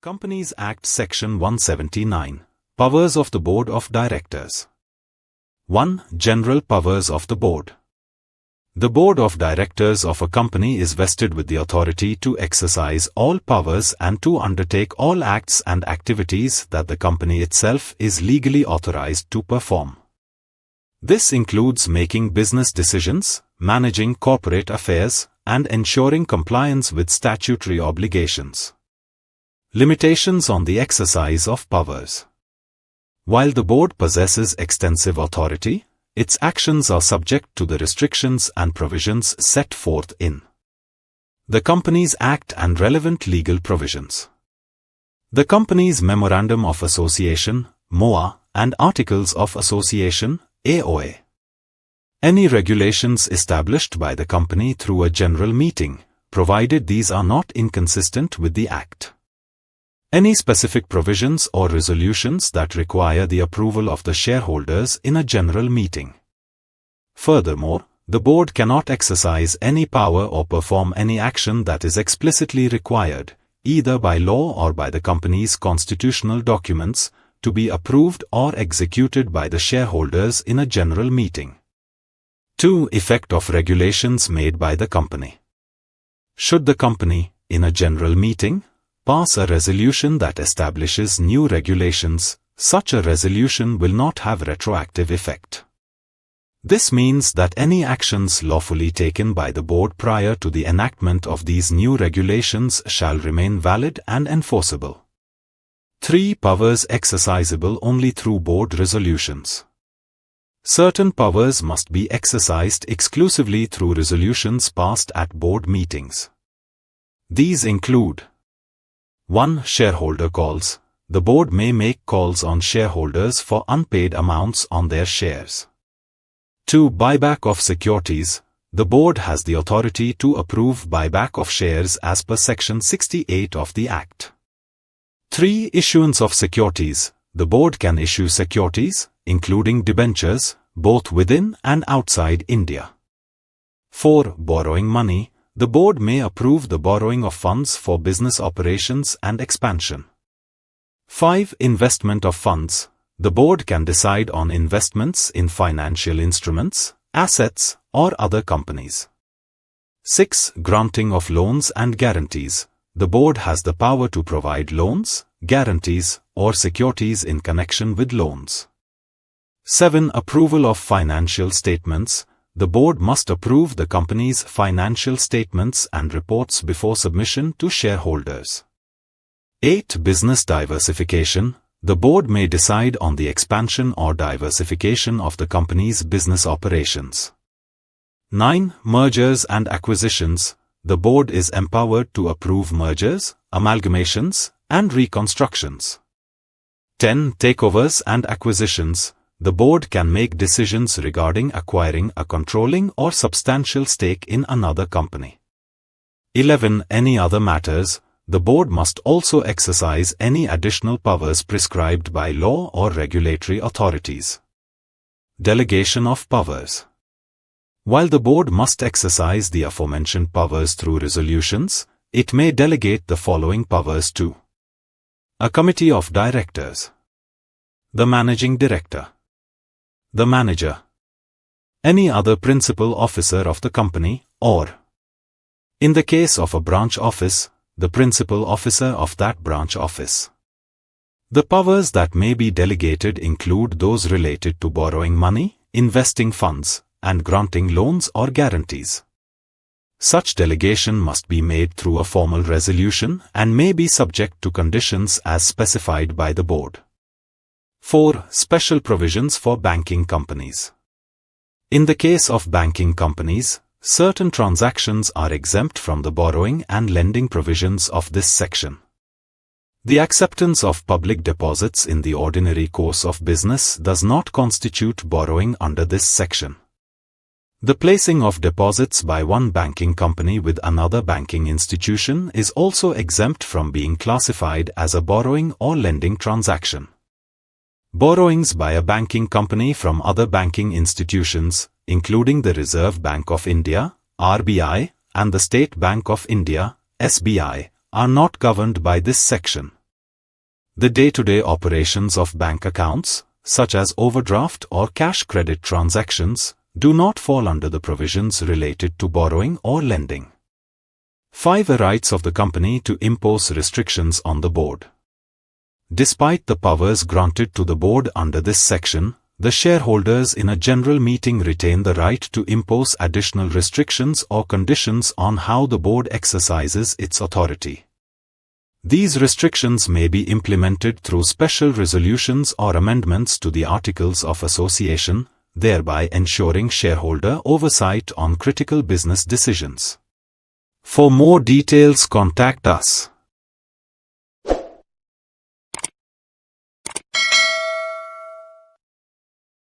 Companies Act Section 179. Powers of the Board of Directors. 1. General powers of the Board. The Board of Directors of a company is vested with the authority to exercise all powers and to undertake all acts and activities that the company itself is legally authorized to perform. This includes making business decisions, managing corporate affairs, and ensuring compliance with statutory obligations. Limitations on the exercise of powers. While the board possesses extensive authority, its actions are subject to the restrictions and provisions set forth in the Companies Act and relevant legal provisions. The Company's Memorandum of Association, MOA, and Articles of Association, AOA. Any regulations established by the company through a general meeting, provided these are not inconsistent with the Act. Any specific provisions or resolutions that require the approval of the shareholders in a general meeting. Furthermore, the board cannot exercise any power or perform any action that is explicitly required, either by law or by the company's constitutional documents, to be approved or executed by the shareholders in a general meeting. 2. Effect of regulations made by the company. Should the company, in a general meeting, pass a resolution that establishes new regulations, such a resolution will not have retroactive effect. This means that any actions lawfully taken by the board prior to the enactment of these new regulations shall remain valid and enforceable. 3. Powers exercisable only through board resolutions. Certain powers must be exercised exclusively through resolutions passed at board meetings. These include: 1. Shareholder calls. The board may make calls on shareholders for unpaid amounts on their shares. 2. Buyback of securities. The board has the authority to approve buyback of shares as per Section 68 of the Act. 3. Issuance of securities. The board can issue securities, including debentures, both within and outside India. 4. Borrowing money. The board may approve the borrowing of funds for business operations and expansion. 5. Investment of funds. The board can decide on investments in financial instruments, assets, or other companies. 6. Granting of loans and guarantees. The board has the power to provide loans, guarantees, or securities in connection with loans. 7. Approval of financial statements. The board must approve the company's financial statements and reports before submission to shareholders. 8. Business diversification. The board may decide on the expansion or diversification of the company's business operations. 9. Mergers and acquisitions. The board is empowered to approve mergers, amalgamations, and reconstructions. 10. Takeovers and acquisitions. The board can make decisions regarding acquiring a controlling or substantial stake in another company. 11. Any other matters. The board must also exercise any additional powers prescribed by law or regulatory authorities. Delegation of powers. While the board must exercise the aforementioned powers through resolutions, it may delegate the following powers to a committee of directors, the managing director, the manager, any other principal officer of the company, or, in the case of a branch office, the principal officer of that branch office. The powers that may be delegated include those related to borrowing money, investing funds, and granting loans or guarantees. Such delegation must be made through a formal resolution and may be subject to conditions as specified by the board. 4. Special provisions for banking companies. In the case of banking companies, certain transactions are exempt from the borrowing and lending provisions of this section. The acceptance of public deposits in the ordinary course of business does not constitute borrowing under this section. The placing of deposits by one banking company with another banking institution is also exempt from being classified as a borrowing or lending transaction. Borrowings by a banking company from other banking institutions, including the Reserve Bank of India, RBI, and the State Bank of India, SBI, are not governed by this section. The day-to-day operations of bank accounts, such as overdraft or cash credit transactions, do not fall under the provisions related to borrowing or lending. 5. Rights of the company to impose restrictions on the board. Despite the powers granted to the board under this section, the shareholders in a general meeting retain the right to impose additional restrictions or conditions on how the board exercises its authority. These restrictions may be implemented through special resolutions or amendments to the Articles of Association, thereby ensuring shareholder oversight on critical business decisions. For more details, contact us.